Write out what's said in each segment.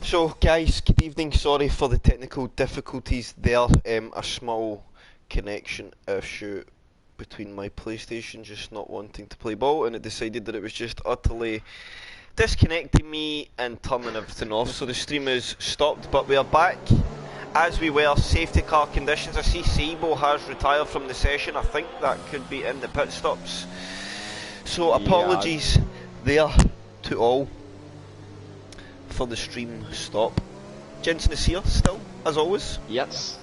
So, guys, good evening. Sorry for the technical difficulties there. A small connection issue between my PlayStation just not wanting to play ball, and it decided that it was just utterly disconnecting me and turning everything off. So the stream is stopped, but we are back as we were. Safety car conditions. I see Sabo has retired from the session. I think that could be in the pit stops. So apologies there to all for the stream stop. Jensen is here still, as always. Yes.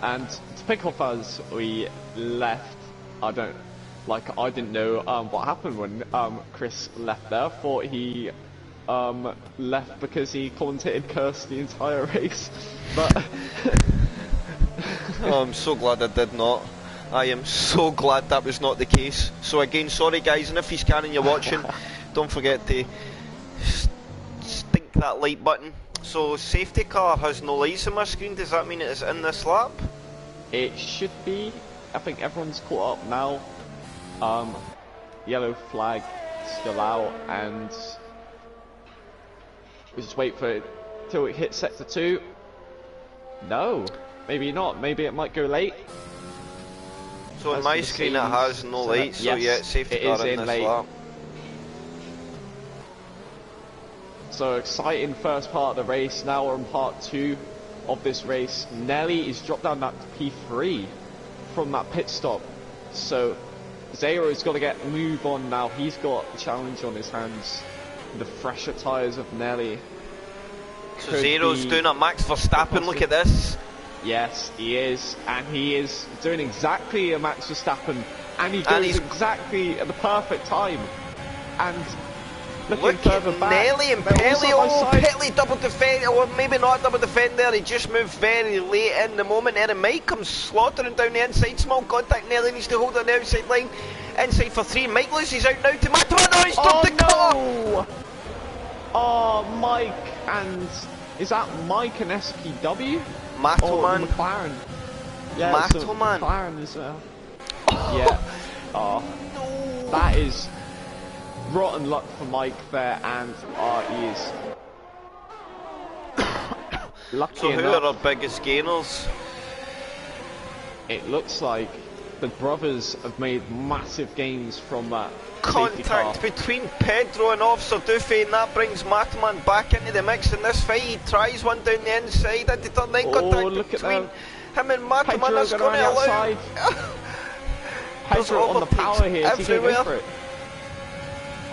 And to pick up as we left, I didn't know what happened when Chris left there. Thought he left because he commentated cursed the entire race. But Oh, I'm so glad I did not. I am so glad that was not the case. So again, sorry guys, and if he's scanning you're watching, don't forget to stink that like button. So safety car has no lights on my screen. Does that mean it is in this lap? it should be. I think everyone's caught up now. Yellow flag still out, and we just wait for it till it hits sector 2. No, maybe not. Maybe it might go late. So on my screen it has no lights, so yes, yeah, safety car in this late. lap. So exciting first part of the race. Now we're on part 2 of this race. Nelly is dropped down that P3 from that pit stop. So Zero's got to get a move on now. He's got a challenge on his hands. The fresher tyres of Nelly. So Zero's doing a Max Verstappen, look at this. Yes, he is. And he is doing exactly a Max Verstappen. And he goes exactly at the perfect time. And look at Nelly and Pelly. Oh, Pelly double defend, or maybe not double defend there. He just moved very late in the moment. There, and Mike comes slaughtering down the inside. Small contact. Nelly needs to hold on the outside line. Inside for 3. Mike loses out now to Matoman. Oh, he's stopped the car. Oh, Mike, and is that Mike and SPW? Matoman. McLaren. Yeah, Matoman. So McLaren as well. Yeah. Oh, no. That is rotten luck for Mike there, and he is lucky So who enough. are our biggest gainers? It looks like the brothers have made massive gains from that Contact between Pedro and Officer Duffy, and that brings Mataman back into the mix in this fight. He tries one down the inside into turn 9. Contact between him and Mataman. That's going to allow Pedro on the power here. Is he going to go for it?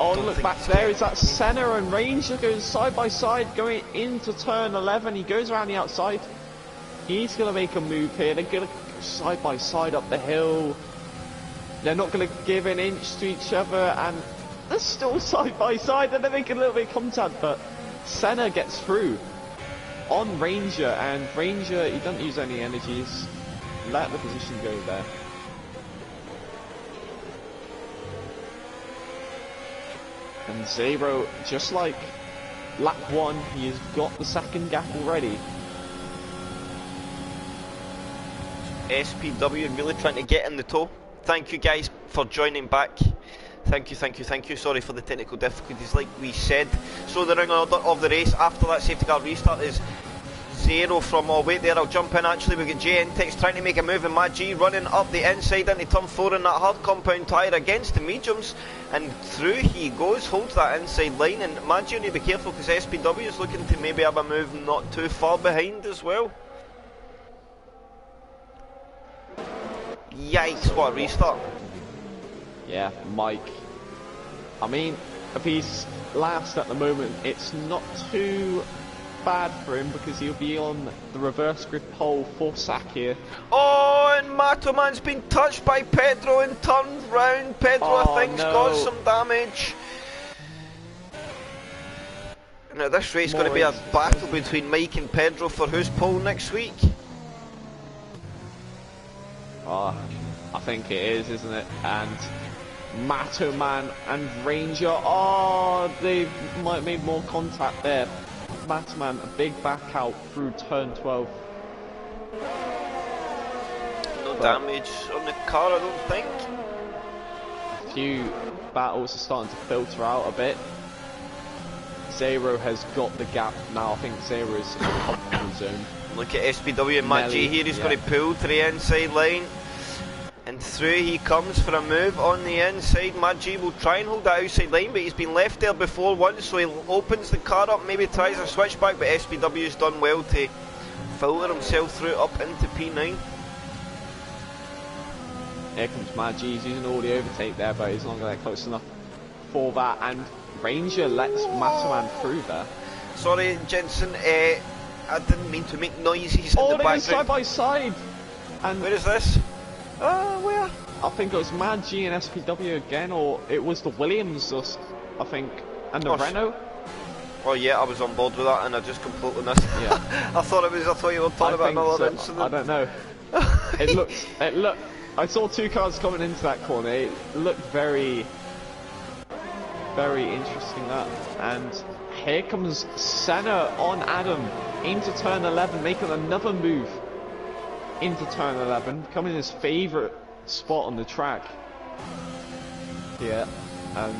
Oh, look back there. Is that Senna and Ranger goes side by side going into turn 11. He goes around the outside. He's going to make a move here. They're going to go side by side up the hill. They're not going to give an inch to each other, and they're still side by side, and they're making a little bit of contact, but Senna gets through on Ranger, and Ranger, he doesn't use any energies. Let the position go there. And Zero, just like lap 1, he has got the second gap already. SPW really trying to get in the toe. Thank you guys for joining back. Thank you. Sorry for the technical difficulties, like we said. So the running order of the race after that safety car restart is Zero from, oh wait there, I'll jump in actually. We've got JNTEX trying to make a move, and Magi running up the inside into turn 4 in that hard compound tyre against the mediums, and through he goes, holds that inside line, and Magi, you need to be careful because SPW is looking to maybe have a move not too far behind as well. Yikes, what a restart. Yeah, Mike. I mean, if he's last at the moment, it's not too bad for him because he'll be on the reverse grid pole for sack here. Oh, and Matoman's been touched by Pedro and turned round. Pedro, I think's got some damage. Now this race is going to be a battle between Mike and Pedro for who's pole next week. I think it is, isn't it? And Matoman and Ranger, oh, they might have made more contact there. Matoman, a big back out through turn 12. No damage on the car, I don't think. A few battles are starting to filter out a bit. Zero has got the gap now. I think Zero is in the comfortable zone. Look at SPW and Matt G here, he's going to pull to the inside line. And through he comes for a move on the inside. Matt G will try and hold that outside line, but he's been left there before once, so he opens the car up, maybe tries a switchback, but SPW's done well to filter himself through up into P9. Here comes Matt G, he's using all the overtake there, but he's not going to get close enough for that. And Ranger lets Mataman through there. Sorry, Jensen, I didn't mean to make noises in the background. Oh, they went side by side. And where is this? Where? I think it was Mad G and SPW again, or it was the Williams, I think, and the Renault. Oh yeah, I was on board with that, and I just completely missed. Yeah. I thought you were talking about another incident. I don't know. It looked. I saw two cars coming into that corner. It looked very, very interesting. That, and here comes Senna on Adam into turn 11, making another move into turn 11, coming in his favourite spot on the track. Yeah, and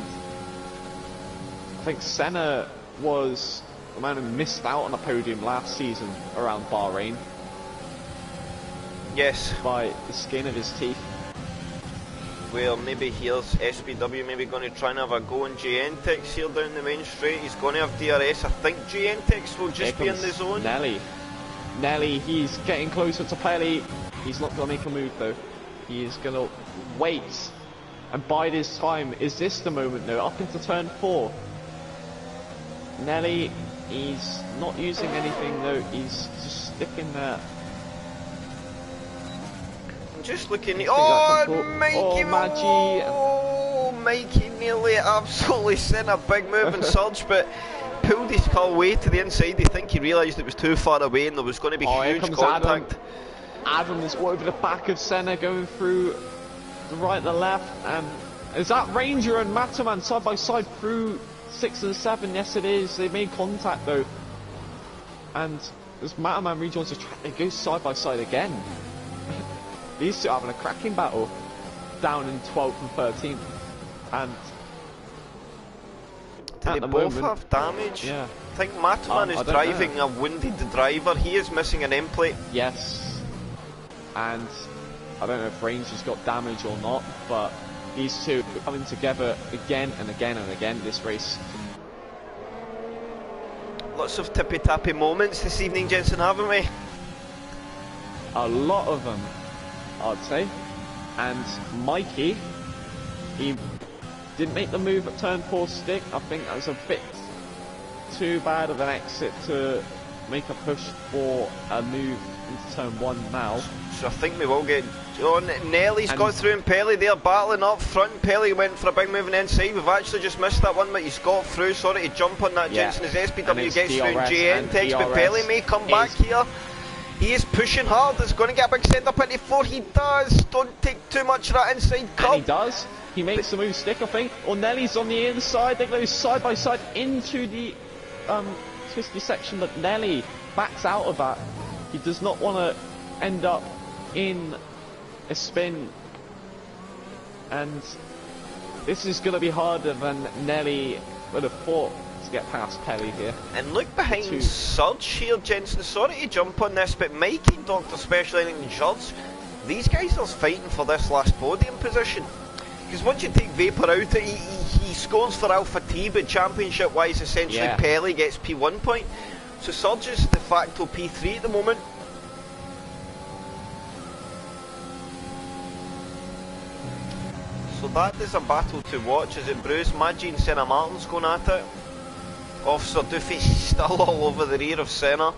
I think Senna was the man who missed out on a podium last season around Bahrain. Yes. By the skin of his teeth. Well, maybe here's SPW maybe going to try and have a go on GNTX here down the main straight. He's going to have DRS. I think GNTX will just be in the zone. Nelly, he's getting closer to Pelly. He's not going to make a move though. He is going to wait and bide his time. Is this the moment though? Up into turn 4. Nelly, he's not using anything though. He's just sticking there. I'm just looking at... Mikey nearly absolutely sent a big move and surge, but pulled his car way to the inside. I think he realised it was too far away and there was going to be huge contact. Adam is over the back of Senna, going through the right, the left, and is that Ranger and Mataman side by side through 6 and 7? Yes, it is. They made contact though, and as Mataman rejoins the track, they go side by side again. These two are having a cracking battle down in 12th and 13th, and do they both have damage? Yeah. I think Mataman is driving a wounded driver. He is missing an end plate. Yes. And I don't know if Ranger's got damage or not, but these two are coming together again and again and again this race. Lots of tippy-tappy moments this evening, Jensen, haven't we? A lot of them, I'd say. And Mikey, he didn't make the move at turn 4 stick. I think that was a bit too bad of an exit to make a push for a move into turn 1 now. So I think we will get on. Nelly's got through and Pelly, they're battling up front. Pelly went for a big move on the inside. We've actually just missed that one, but he's got through. Sorry to jump on that, Jensen, as SPW gets through and GNTX, but Pelly may come back here. He is pushing hard. He's going to get a big send up into 4. He does. Don't take too much of that inside cut. And he does. He makes the move stick, I think. Or Nelly's on the inside. They go side by side into the twisty section, but Nelly backs out of that. He does not want to end up in a spin, and this is going to be harder than Nelly would have thought to get past Pelly here. And look behind Surge here, Jensen. Sorry to jump on this, but Mikey and Dr. Special and Surge, these guys are fighting for this last podium position. Because once you take Vapor out, he scores for Alpha T, but championship wise, essentially Pelly gets P1 point. So Surge is de facto P3 at the moment. So that is a battle to watch. Is it Bruce, Maggi and Senna Martin's going at it? Officer Doofy's still all over the rear of Senna.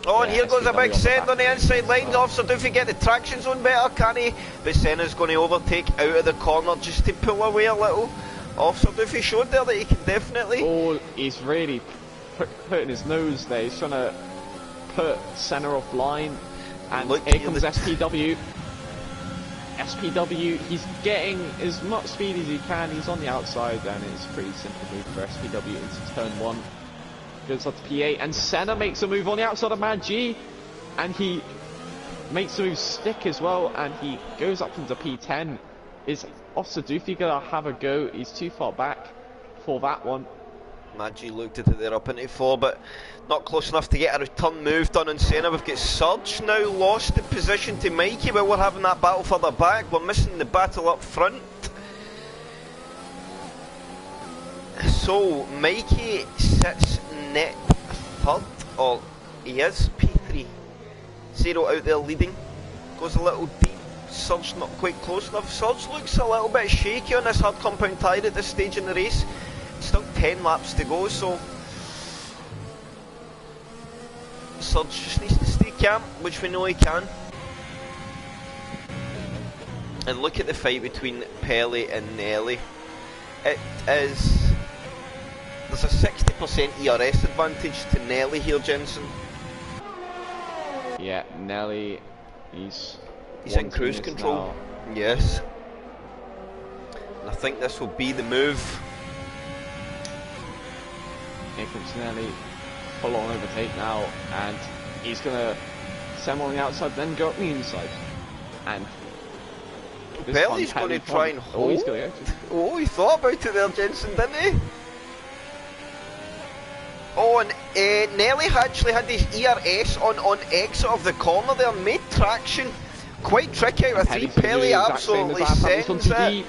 Oh, and here goes a big send on the inside line. Officer Doofy get the traction zone better, can he? But Senna's going to overtake out of the corner just to pull away a little. Officer Doofy showed there that he can definitely... Oh, he's really putting his nose there. He's trying to put Senna offline. And look, here comes SPW. SPW, he's getting as much speed as he can. He's on the outside, and it's a pretty simple move for SPW into turn 1. Goes up to P8, and Senna makes a move on the outside of Mad G, and he makes a move stick as well, and he goes up into P10. Is Officer Doofy gonna have a go? He's too far back for that one. Maggi looked at it there up into 4, but not close enough to get a return move done on Senna. We've got Surge now lost the position to Mikey, but we're having that battle further back. We're missing the battle up front. So Mikey sits net third, or he is P3. Zero out there leading, goes a little deep. Surge not quite close enough. Surge looks a little bit shaky on this hard compound tyre at this stage in the race. Still 10 laps to go, so Surge just needs to stay calm, which we know he can. And look at the fight between Pelly and Nelly. It is... There's a 60% ERS advantage to Nelly here, Jensen. Yeah, Nelly, he's in cruise control. Now. Yes. And I think this will be the move. Here comes Nelly, full on overtake now, and he's gonna send on the outside, then go up the inside. And Pelly's going to try and hold. Oh, he's gonna go. Oh, he thought about it there, Jensen, didn't he? Oh, and Nelly actually had his ERS on exit of the corner there, made traction. Quite tricky out of 3. Pelly absolutely sends it.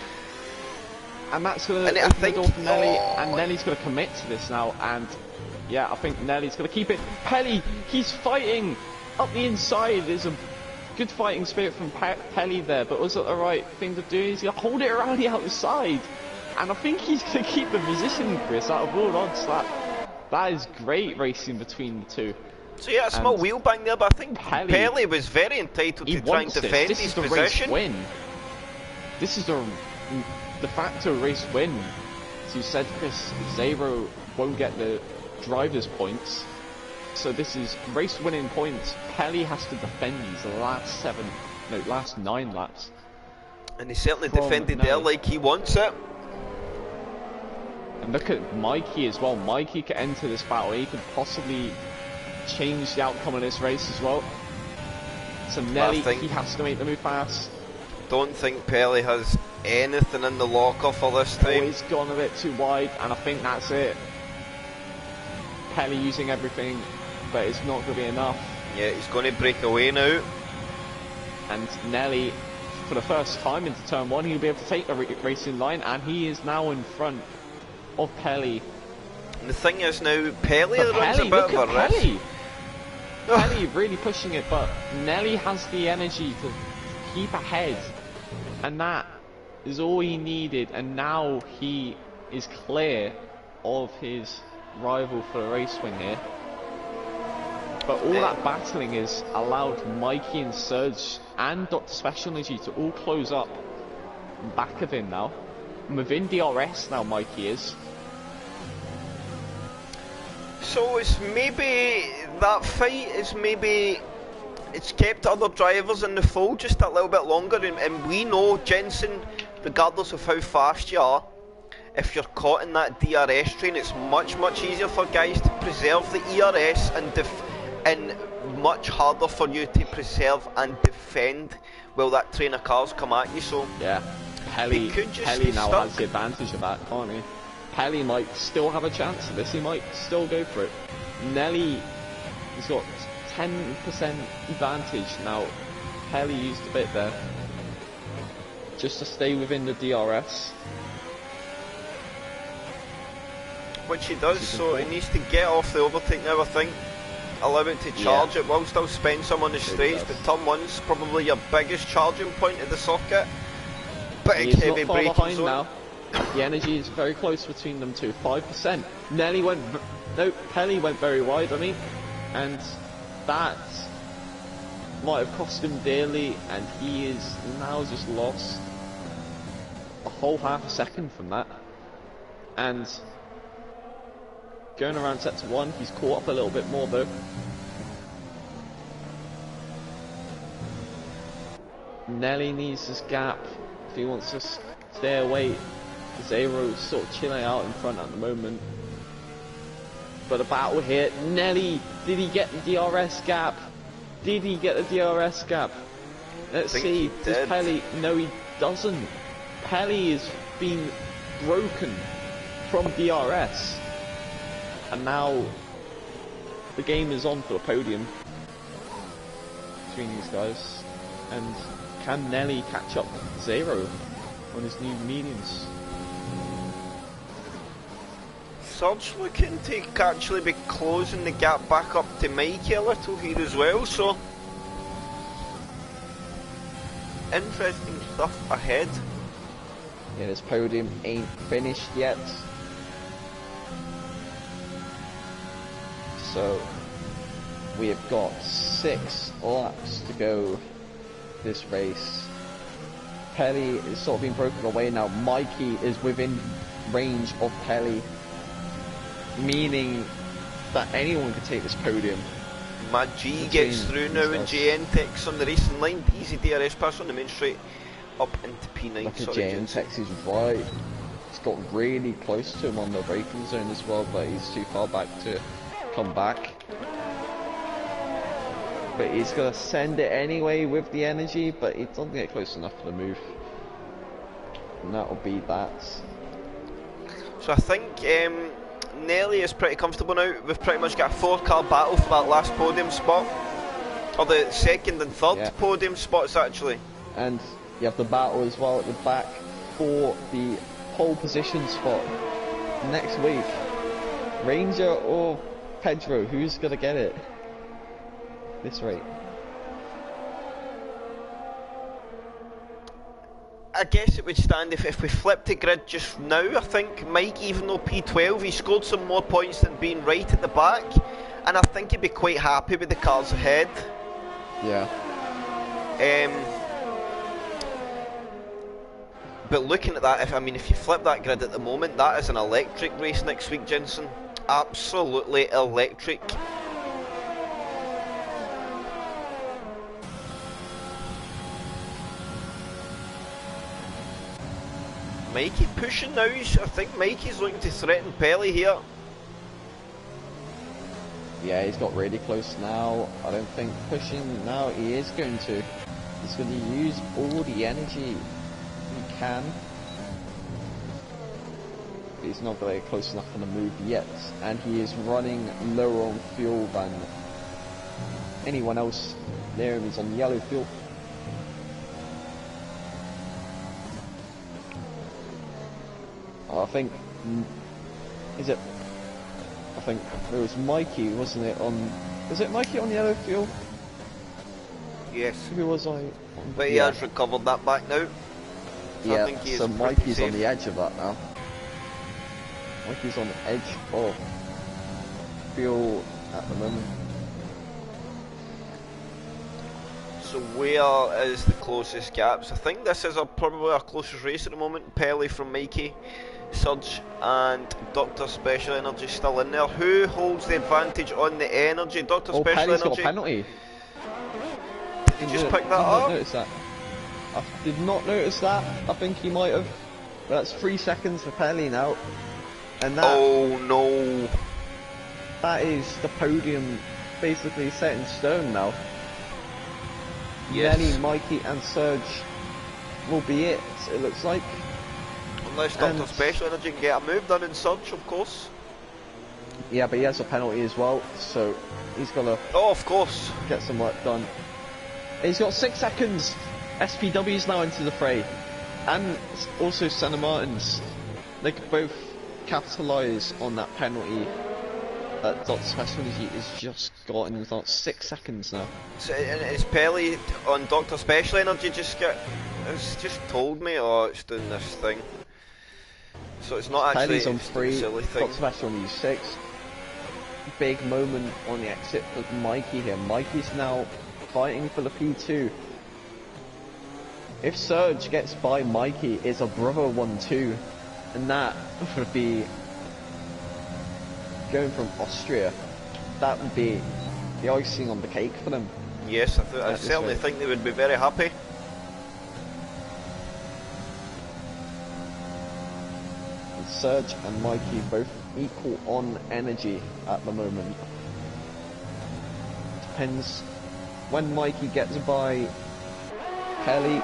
And that's going to open the door for Nelly, and Nelly's going to commit to this now, and yeah, I think Nelly's going to keep it. Pelly, he's fighting up the inside. There's a good fighting spirit from Pelly there, but was it the right thing to do? He's going to hold it around the outside, and I think he's going to keep the position, Chris, out of all odds. That is great racing between the two. So yeah, a small wheel bang there, but I think Pelly was very entitled to try and defend his position. This is the de facto race win. As you said, Chris, Zero won't get the driver's points, so this is race winning points. Pelly has to defend these last 9 laps. And he certainly defended there like he wants it. And look at Mikey as well. Mikey could enter this battle. He could possibly change the outcome of this race as well. So Nelly, he has to make the move fast. Don't think Pelly has anything in the locker for this time. Oh, he's gone a bit too wide, and I think that's it. Pelly using everything, but it's not going to be enough. Yeah, he's going to break away now. And Nelly, for the first time into turn 1, he'll be able to take the racing line, and he is now in front of Pelly. And the thing is now, Pelly runs a bit of a risk. Pelly really pushing it, but Nelly has the energy to keep ahead, and that is all he needed, and now he is clear of his rival for the race win here. But all that battling has allowed Mikey and Surge and Dr. Special Energy to all close up back of him now. And within DRS now, Mikey is. So it's maybe that fight is maybe it's kept other drivers in the fold just a little bit longer, and we know, Jensen, regardless of how fast you are, if you're caught in that DRS train, it's much easier for guys to preserve the ERS and much harder for you to preserve and defend while that train of cars come at you. So yeah, Pelly now has the advantage of that, can't he? Pelly might still have a chance of this, he might still go for it. Nelly has got 10% advantage now. Pelly used a bit there just to stay within the DRS, which he does, so he needs to get off the overtake now, I think. Allow it to charge it while still spend some on the straights, but turn 1's probably your biggest charging point of the circuit. Big heavy braking zone. Now. The energy is very close between them two, 5%. Pelly went very wide, I mean, and that might have cost him dearly, and he is now just lost a whole half a second from that. And going around sector 1, he's caught up a little bit more though. Nelly needs this gap if he wants to stay away. Zero's sort of chilling out in front at the moment. But a battle here. Nelly, did he get the DRS gap? Did he get the DRS gap? Let's see. Does Pelly? No, he doesn't. Pelly is being broken from DRS. And now the game is on for the podium between these guys. And can Nelly catch up Zero on his new mediums? Surge looking to actually be closing the gap back up to Mikey a little here as well, so interesting stuff ahead. Yeah, this podium ain't finished yet. So we have got 6 laps to go this race. Pelly is sort of being broken away now. Mikey is within range of Pelly, meaning that anyone could take this podium. Mad G gets through now and JN-Tex on the racing line. Easy DRS pass on the main straight up into P9. Look at JN-Tex is right. He's got really close to him on the braking zone as well, but he's too far back to come back. But he's gonna send it anyway with the energy, but it doesn't get close enough for the move. And that'll be that. So I think Nelly is pretty comfortable now. We've pretty much got a 4-car battle for that last podium spot. Or the second and third podium spots actually. And you have the battle as well at the back for the pole position spot next week. Ranger or Pedro, who's gonna get it this rate? I guess it would stand if we flipped the grid just now. I think Mike, even though P12, he scored some more points than being right at the back, and I think he'd be quite happy with the cars ahead. Yeah. But looking at that, if you flip that grid at the moment, that is an electric race next week, Jensen. Absolutely electric. Mikey pushing now. I think Mikey's looking to threaten Pelly here. Yeah, he's got really close now. I don't think pushing now. He is going to. He's going to use all the energy he can. But he's not going to get close enough on the move yet. And he is running lower on fuel than anyone else near him. He's on yellow fuel. I think, I think it was Mikey, wasn't it? Was it Mikey on yellow fuel? Yes. Who was I? But he has recovered that back now. So yeah, I think he so is Mikey's safe. on the edge of that now. Mikey's on the edge of fuel at the moment. So where is the closest gaps? I think this is probably our closest race at the moment. Pelly from Mikey, Surge and Dr. Special Energy still in there. Who holds the advantage on the energy? Dr. Special Pelly's Energy. got a penalty. Did you just pick that up? Notice that. I did not notice that. I think he might have. But that's 3 seconds for Pelly now. And that. Oh no. That is the podium basically set in stone now. Yes. Nelly, Mikey and Surge will be it looks like. Unless Dr. Special Energy can get a move done in Surge, of course. Yeah, but he has a penalty as well, so he's got to of course. Get some work done. He's got 6 seconds. SPW's now into the fray. And also Santa Martins. They could both capitalise on that penalty that Dr. Special Energy has just got in about 6 seconds now. So, and is Pelly on Dr. Special Energy it's just told me, it's doing this thing. So it's not actually Pelly's on 3, silly thing. Dr. Special Energy 6. Big moment on the exit for Mikey here. Mikey's now fighting for the P2. If Surge gets by Mikey, it's a brother 1-2. And that would be going from Austria. That would be the icing on the cake for them. Yes, I certainly think they would be very happy. And Surge and Mikey both equal on energy at the moment. Depends when Mikey gets by Pelly.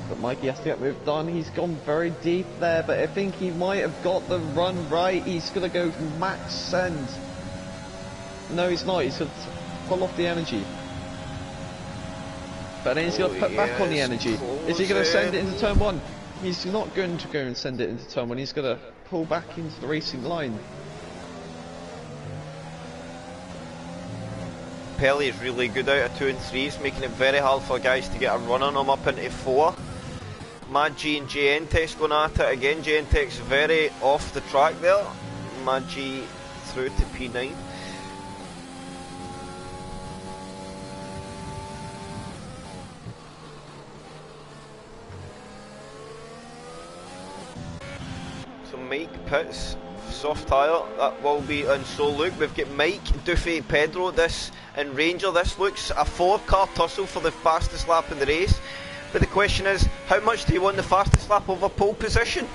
But Mikey has to get moved on. He's gone very deep there, but I think he might have got the run right. He's going to go max send. No, he's not. He's going to pull off the energy. But then he's going to put back on the energy. Is he going to send it into turn 1? He's not going to go and send it into turn 1. He's going to pull back into the racing line. Pelly is really good out of 2 and 3s, making it very hard for guys to get a run on him up into 4. Magi and JNTEX going at it again. JNTEX very off the track there. Magi through to P9. So Mike pits, soft tyre, that will be, and so look, we've got Mike, Duffy, Pedro, this, and Ranger. This looks a 4-car tussle for the fastest lap in the race. But the question is, how much do you want the fastest lap over pole position?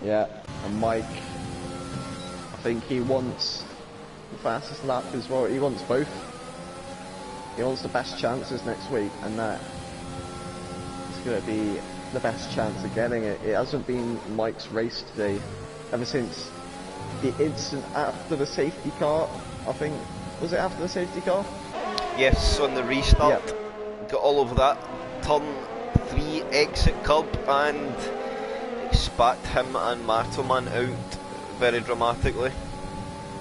Yeah, and Mike, I think he wants the fastest lap as well. He wants both. He wants the best chances next week, and that is going to be the best chance of getting it. It hasn't been Mike's race today, ever since the incident after the safety car. I think, was it after the safety car? Yes, on the restart. Yep. Got all over that turn 3 exit curb and spat him and Martelman out very dramatically.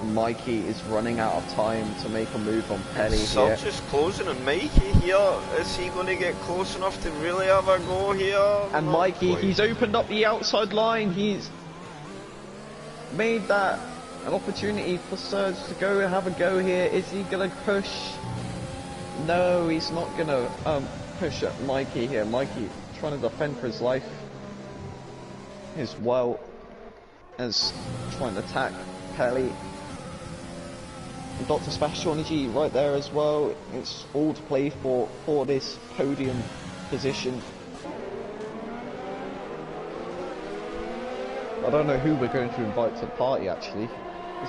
Mikey is running out of time to make a move on Pelly here. Surge is closing on Mikey here. Is he going to get close enough to really have a go here? And Not Mikey, quite. he's opened up the outside line. He's made that an opportunity for Surge to go and have a go here. Is he going to push? No, he's not going to push at Mikey here. Mikey trying to defend for his life as well as trying to attack Pelly. And Dr. Special Energy right there as well. It's all to play for this podium position. I don't know who we're going to invite to the party actually.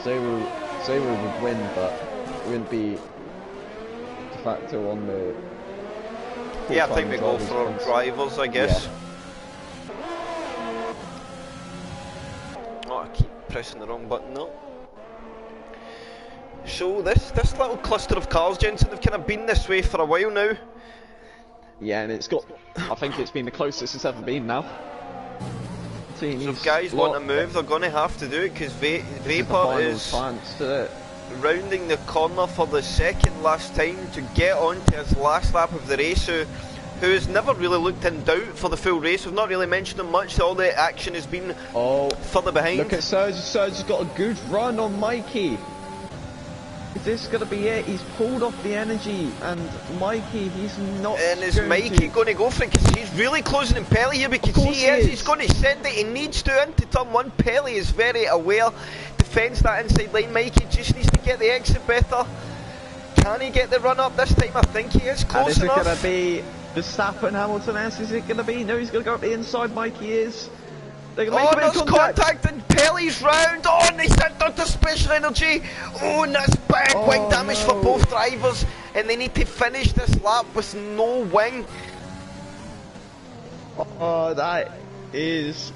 Zero would win, but it wouldn't be de facto on the... Yeah, I think we go for drivers, I guess. Yeah. Oh, I keep pressing the wrong button though. So this little cluster of cars, Jensen, have kind of been this way for a while now. Yeah, and it's got... I think it's been the closest it's ever been now. So if guys want to move, they're going to have to do it, because Vapor is rounding the corner for the second last time to get on to his last lap of the race, who has never really looked in doubt for the full race. We've not really mentioned him much. All the action has been further behind. Look at Serge. Serge's got a good run on Mikey. Is this going to be it? He's pulled off the energy, and Mikey, he's not. And is Mikey going to go for it? Because he's really closing in Pelly here. We can see he is. He's going to send it. He needs to into turn 1. Pelly is very aware. Defends that inside line. Mikey just needs to get the exit better. Can he get the run up this time? I think he is close enough. And is it going to be Verstappen, Hamilton? Is it going to be? No, he's going to go up the inside. Mikey is. Oh, there's contact and Pelly's round. Oh, and they sent Dr. Special Energy. Oh, and that's bad wing damage for both drivers. And they need to finish this lap with no wing. Oh, that is...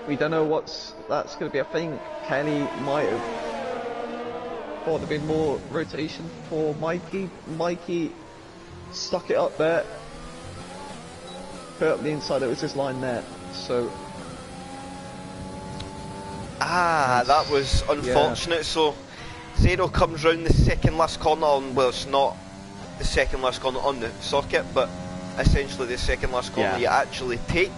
We don't know that's going to be a thing. Pelly might have thought there'd be more rotation for Mikey. Mikey stuck it up there. Put up the inside, it was his line there. So... that was unfortunate. Yeah. So Zero comes round the second last corner on, well, it's not the second last corner on the circuit, but essentially the second last corner you actually take,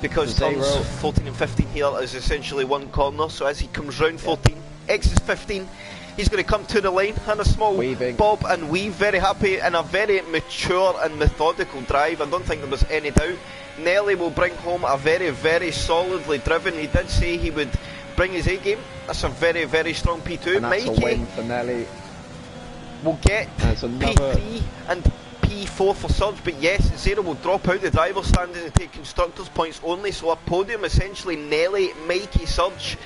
because turns 14 and 15 here is essentially one corner. So as he comes round 14, exits 15, he's going to come to the line and a small bob and weave. Very happy in a very mature and methodical drive. I don't think there was any doubt. Nelly will bring home a very, very solidly driven. He did say he would bring his A game. That's a very, very strong P2. And that's Mikey a win for Nelly. Will get P3 and P4 for Surge, but yes, Zero will drop out the driver's standing and take constructors points only. So a podium essentially Nelly, Mikey, Surge.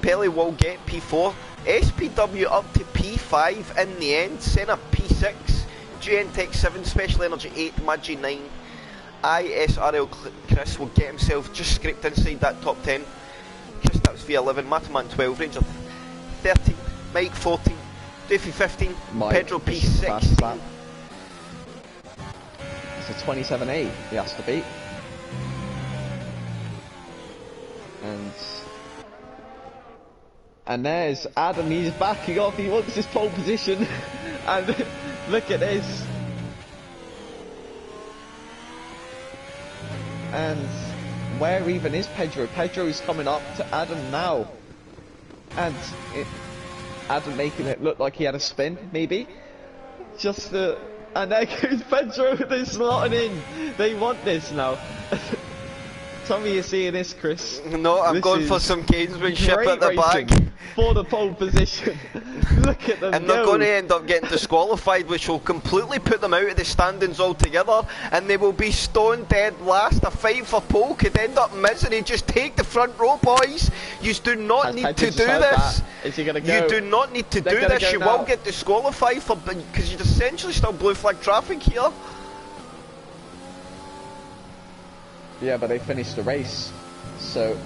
Pelly will get P4. SPW up to P5 in the end. Senna P6. GN Tech 7, Special Energy 8, Magi 9, ISRL Chris will get himself just scraped inside that top 10. Chris Taps V11, Mataman 12, Ranger 13, Mike 14, Doofy 15, Mike, Pedro P 16. It's a 27.8 he has to beat. And there's Adam, he's backing off, he wants his pole position. And look at this. And where even is Pedro? Pedro's coming up to Adam now. And Adam making it look like he had a spin, maybe. And there goes Pedro, they're slotting in. They want this now. Tell me you're seeing this, Chris. No, I'm going for some gamesmanship at the back. For the pole position. Look at them. And they're going to end up getting disqualified, which will completely put them out of the standings altogether. And they will be stone dead last. A fight for pole could end up misery. Just take the front row, boys. You do not need to do this. Is he going to go? You do not need to do this. You will get disqualified for because you're essentially still blue flag traffic here. Yeah, but they finished the race. So,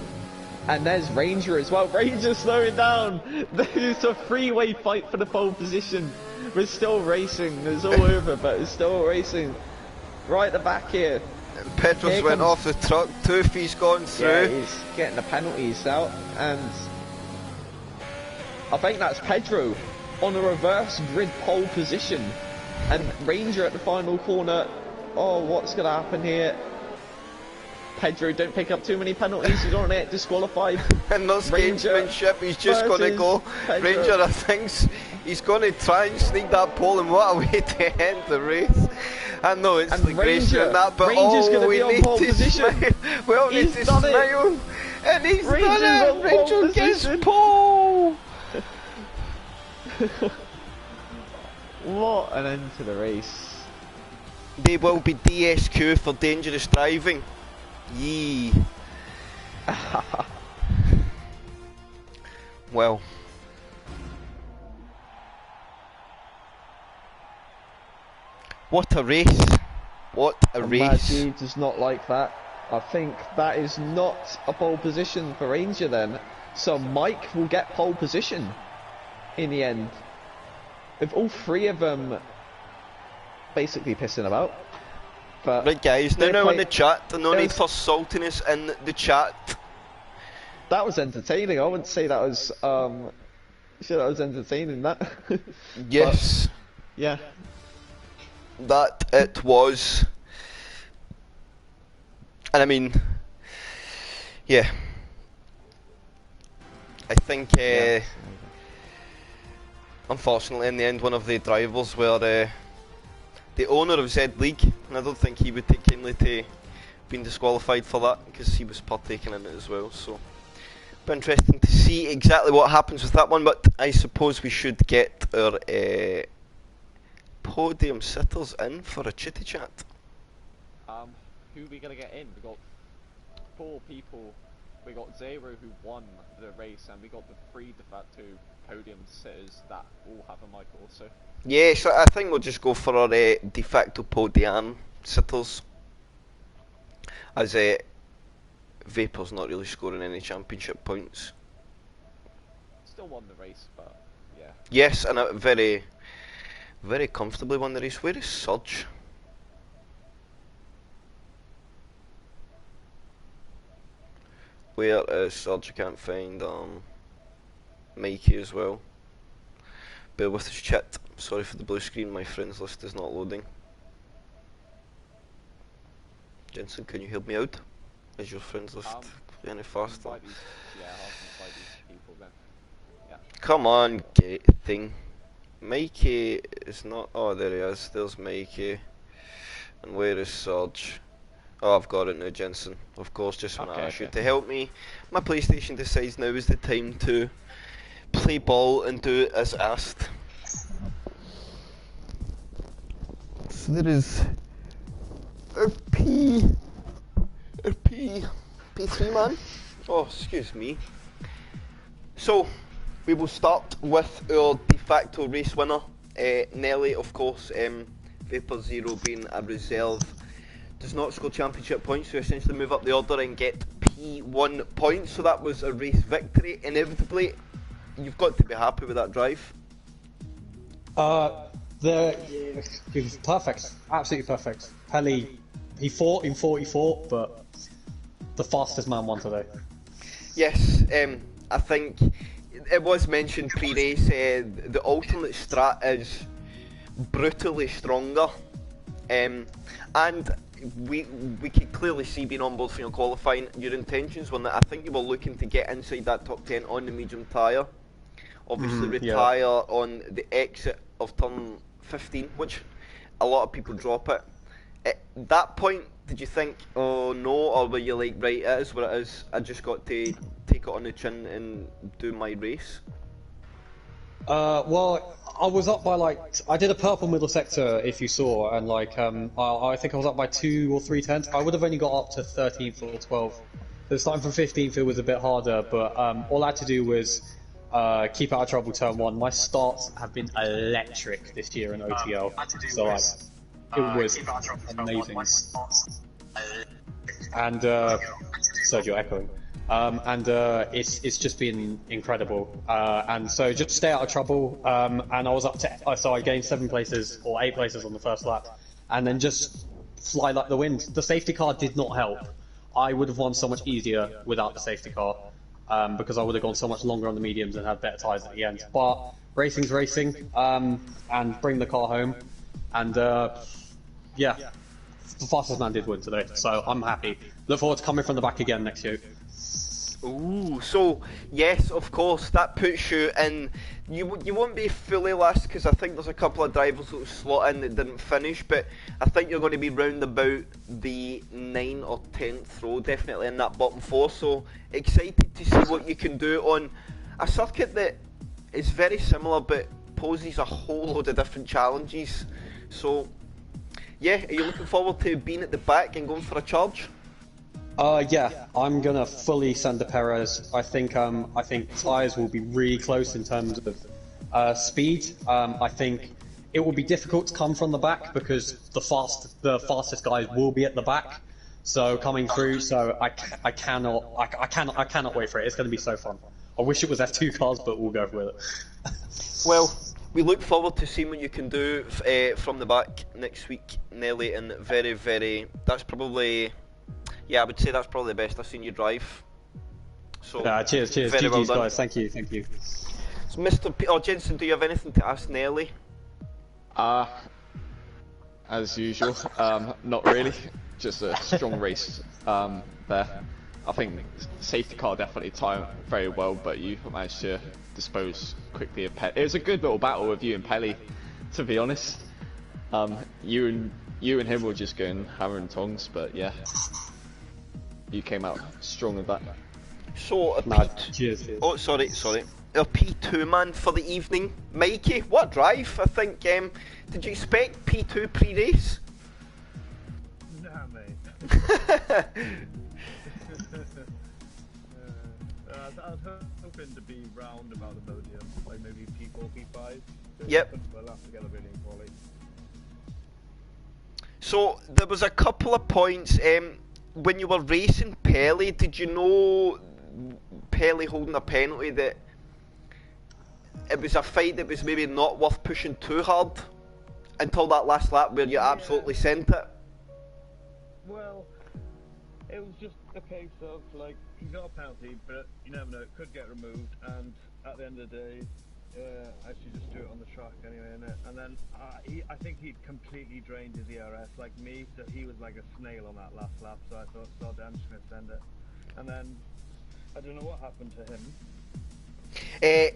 and there's Ranger as well. Ranger slowing down. There's a three-way fight for the pole position. We're still racing. It's all over, but it's still racing. Right at the back here. And Pedro's went off the truck. Toofy's gone through. Yeah, he's getting the penalties out, and I think that's Pedro on a reverse grid pole position, and Ranger at the final corner. Oh, what's going to happen here? Pedro, don't pick up too many penalties, you don't get disqualified. And that's gamesmanship, he's just going to go. Pedro. Ranger, I think he's going to try and sneak that pole, and what a way to end the race. I know it's the grace and that, but Ranger's going to be on pole position. We all need to smile. And he's done it! Ranger gets pole! What an end to the race. They will be DSQ for dangerous driving. Yee. Well. What a race. What a race. Maggie does not like that. I think that is not a pole position for Ranger then. So Mike will get pole position in the end. With all three of them basically pissing about. But right guys, now in the chat, no need for saltiness in the chat. That was entertaining. I wouldn't say that was sure that was entertaining that. Yes. But, yeah. That it was. And I mean, yeah. I think unfortunately in the end one of the drivers were the owner of Z League, and I don't think he would take kindly to being disqualified for that because he was partaking in it as well. So, be interesting to see exactly what happens with that one. But I suppose we should get our podium sitters in for a chitty chat. Who are we gonna get in? We got 4 people. We got 0 who won the race, and we got the 3 de facto podium sitters that all have a mic also. Yeah, so I think we'll just go for our de facto podium sitters, as Vapor's not really scoring any championship points. Still won the race, but yeah. Yes, and very comfortably won the race. Where is Surge? Where is Surge? I can't find Mikey as well. Bear with us, chat. Sorry for the blue screen, my friends list is not loading. Jensen, can you help me out? Is your friends list any faster? Yeah. Come on, thing. Mikey is not. Oh, there he is. There's Mikey. And where is Surge? Oh, I've got it now, Jensen. Of course, just when I asked you to help me, my PlayStation decides now is the time to play ball and do as asked. So there is our P3 man. Oh, excuse me. So we will start with our de facto race winner, Nelly, of course. Vapor Zero being a reserve does not score championship points, so essentially move up the order and get P1 points. So that was a race victory. Inevitably, you've got to be happy with that drive. It was perfect, absolutely perfect. Pelly, he fought, but the fastest man won today. Yes, I think it was mentioned pre-race, the alternate strat is brutally stronger, and we could clearly see, being on board for your qualifying, your intentions when I think you were looking to get inside that top 10 on the medium tyre. Obviously retire on the exit of turn 15, which a lot of people drop it. At that point, did you think, oh no, or were you like, right, it is what it is, I just got to take it on the chin and do my race? Well, I was up by I did a purple middle sector, if you saw, and I think I was up by 2 or 3 tenths. I would have only got up to 13th or 12th. So starting from 15th, it was a bit harder, but all I had to do was keep out of trouble turn 1. My starts have been electric this year in OTL, so it was amazing. And Sergio echoing. It's just been incredible. And so just stay out of trouble. And I was up to, so I gained 7 places or 8 places on the first lap, and then just fly like the wind. The safety car did not help. I would have won so much easier without the safety car, because I would have gone so much longer on the mediums and had better tyres at the end. But racing's racing, and bring the car home. And yeah, the fastest man did win today, so I'm happy. Look forward to coming from the back again next year. Ooh, so yes, of course, that puts you in. You won't be fully last, because I think there's a couple of drivers that will slot in that didn't finish, but I think you're going to be round about the 9th or 10th row, definitely in that bottom 4. So excited to see what you can do on a circuit that is very similar but poses a whole load of different challenges. So yeah, are you looking forward to being at the back and going for a charge? Yeah, I'm gonna fully send to Perez. I think tyres will be really close in terms of speed. I think it will be difficult to come from the back because the fastest guys will be at the back. So coming through, so I cannot wait for it. It's gonna be so fun. I wish it was F2 cars, but we'll go with it. Well, we look forward to seeing what you can do from the back next week, Nelly, and that's probably. Yeah, I would say that's probably the best I've seen you drive. So cheers, very GG's well done. guys, thank you. So Mr. Jensen, do you have anything to ask Nelly? As usual, not really. Just a strong race there. I think safety car definitely timed very well, but you managed to dispose quickly of Pelly. It was a good little battle with you and Pelly, to be honest. You and him were just going hammer and tongs, but yeah. You came out strong with that. So, cheers. Oh, sorry. A P2 man for the evening. Mikey, what drive? I think, did you expect P2 pre-race? Nah, mate. I was hoping to be round about the podium, like maybe P4, P5. Yep. We'll have to get a really in quality. So, there was a couple of points, when you were racing Pelly, did you know Pelly holding a penalty that it was a fight that was maybe not worth pushing too hard until that last lap where you absolutely sent it? Well, it was just a case of like, he got a penalty, but you never know, it could get removed, and at the end of the day, I should just do it on the track anyway, innit? And then I think he'd completely drained his ERS like me, so he was like a snail on that last lap, so I thought, sod it, I'm just going to send it. And then, I don't know what happened to him.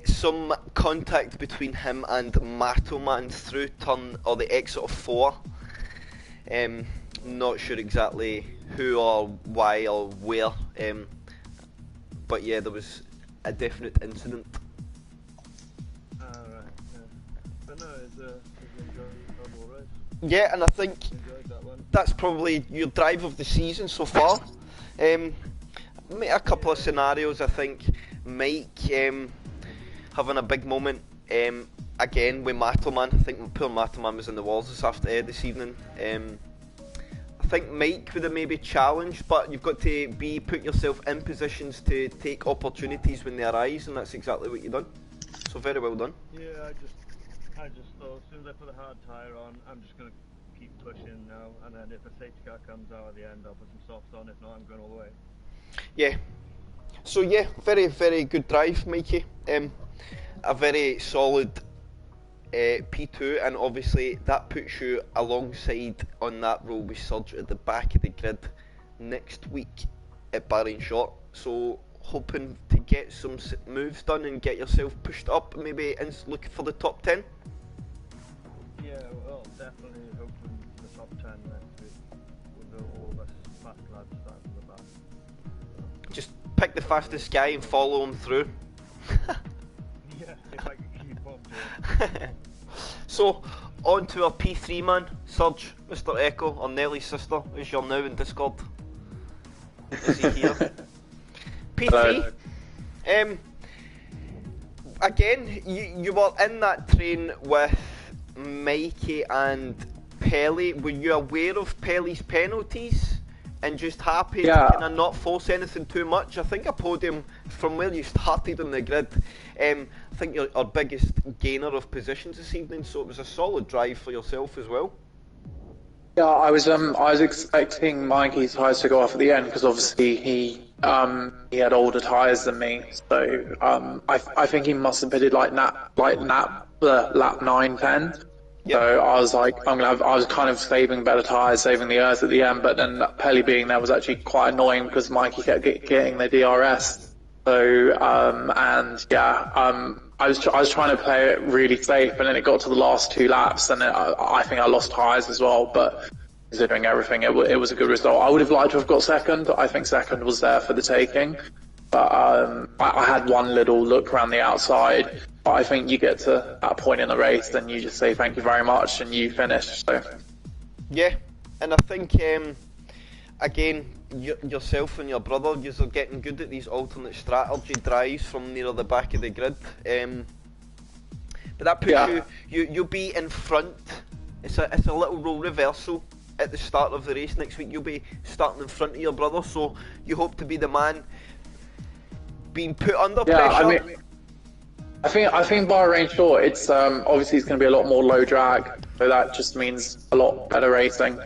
Some contact between him and Matoman through the exit of 4. Not sure exactly who or why or where, but yeah, there was a definite incident. No, it's an enjoyable race. Yeah, and I think That one. that's probably your drive of the season so far. A couple of scenarios, I think Mike having a big moment. again with Matterman. I think poor Matterman was in the walls this evening. I think Mike would have maybe challenged, but you've got to put yourself in positions to take opportunities when they arise, and that's exactly what you've done. So very well done. Yeah, I just thought as soon as I put a hard tyre on, I'm just going to keep pushing now, and then if a safety car comes out at the end, I'll put some softs on. If not, I'm going all the way. Yeah. So yeah, very, very good drive, Mikey. A very solid P2, and obviously that puts you alongside on that row with Surge at the back of the grid next week at Bahrain Short. So hoping to get some moves done and get yourself pushed up, maybe and look for the top 10. Yeah, well, definitely hoping for the top 10 next week with all of us fast lads starting from the back. Just pick the fastest guy and follow him through. Yeah, if I can keep on doing it. So, on to our P3 man, Surge, Mr. Echo, or Nelly's sister, as you're now in Discord. Is he here? P3. Again, you were in that train with Mikey and Pelly. Were you aware of Pelly's penalties and just happy to kind of not force anything too much? I think a podium from where you started on the grid. I think you're our biggest gainer of positions this evening, so it was a solid drive for yourself as well. Yeah, I was expecting Mikey's tyres to go off at the end because obviously he had older tyres than me, so I think he must have pitted like lap 9, 10. Yep. So I was like, I was kind of saving better tyres, saving the earth at the end, but then Pelly being there was actually quite annoying because Mikey kept getting the DRS. So I was trying to play it really safe, and then it got to the last 2 laps, and I think I lost tyres as well. But considering everything, it was a good result. I would have liked to have got second. I think second was there for the taking. But I had one little look around the outside. But I think you get to that point in the race, then you just say thank you very much, and you finish. So yeah, and I think again, yourself and your brother, you're getting good at these alternate strategy drives from near the back of the grid. But that puts you'll be in front. It's a little role reversal at the start of the race next week. You'll be starting in front of your brother, so you hope to be the man being put under pressure. I think Bahrain Short, it's obviously it's going to be a lot more low drag, so that just means a lot better racing.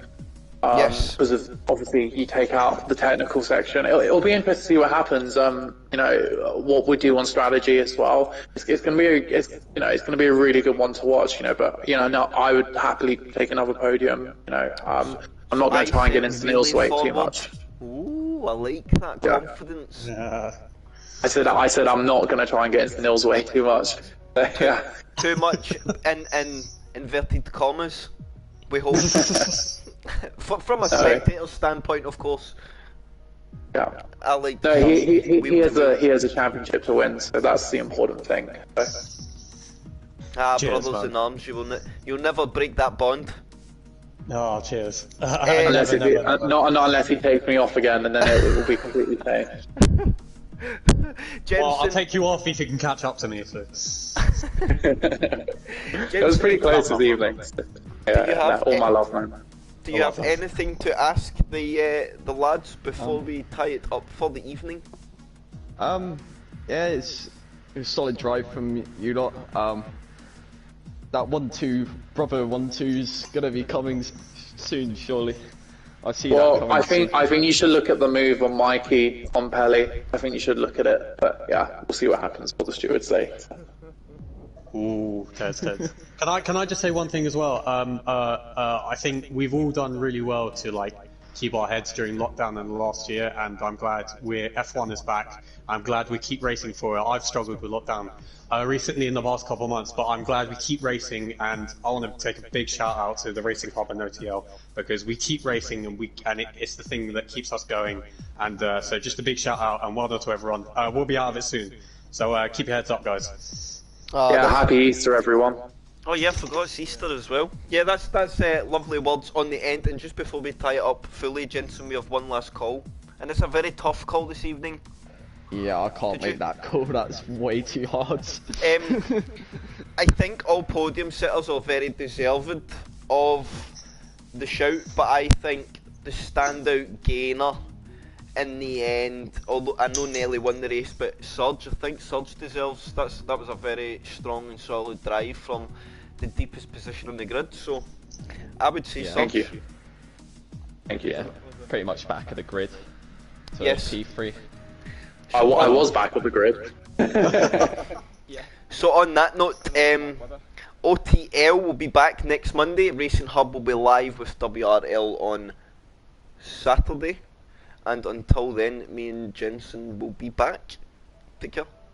Yes. Because of, obviously you take out the technical section. It'll be interesting to see what happens. What we do on strategy as well. It's going to be a really good one to watch. But no, I would happily take another podium. I'm not going to try and get into Neil's way too much. Ooh, I like that confidence. Yeah. I said I'm not going to try and get into Neil's way too much. Yeah. Too much in inverted commas. We hope. From a spectator standpoint, of course. Yeah. I like. No, he has a championship to win, so that's the important thing. Cheers, brothers man. in arms, you'll never break that bond. Oh, cheers. Not unless he takes me off again, and then it will be completely changed. Well, I'll take you off if you can catch up to me. So. It was pretty close this evening. Yeah, all my love, man. Do you have anything to ask the lads before we tie it up for the evening? Yeah, it's a solid drive from you lot. That 1-2, brother 1-2's gonna be coming soon, surely. I see that coming. Well, I think you should look at the move on Mikey, on Pelly. I think you should look at it, but yeah, we'll see what happens. What the stewards say. Ooh, Ted. Can I just say one thing as well? I think we've all done really well to keep our heads during lockdown in the last year, and I'm glad F1 is back. I'm glad we keep racing for it. I've struggled with lockdown recently in the past couple of months, but I'm glad we keep racing, and I want to take a big shout out to the Racing Club and OTL because we keep racing and it's the thing that keeps us going. And so just a big shout out and well done to everyone. We'll be out of it soon, so keep your heads up, guys. Happy Easter, everyone. Oh yeah, I forgot it's Easter as well. Yeah, that's lovely words on the end. And just before we tie it up fully, gentlemen, we have one last call, and it's a very tough call this evening. Yeah, I can't make that call. That's way too hard. I think all podium sitters are very deserved of the shout, but I think the standout gainer in the end, although I know Nelly won the race, but Surge, I think Surge deserves, that was a very strong and solid drive from the deepest position on the grid, so I would say Surge. Thank you. Thank you. Yeah, pretty much back of the grid. So Yes. P3. I was back with the grid. So on that note, OTL will be back next Monday. Racing Hub will be live with WRL on Saturday. And until then, me and Jensen will be back. Take care.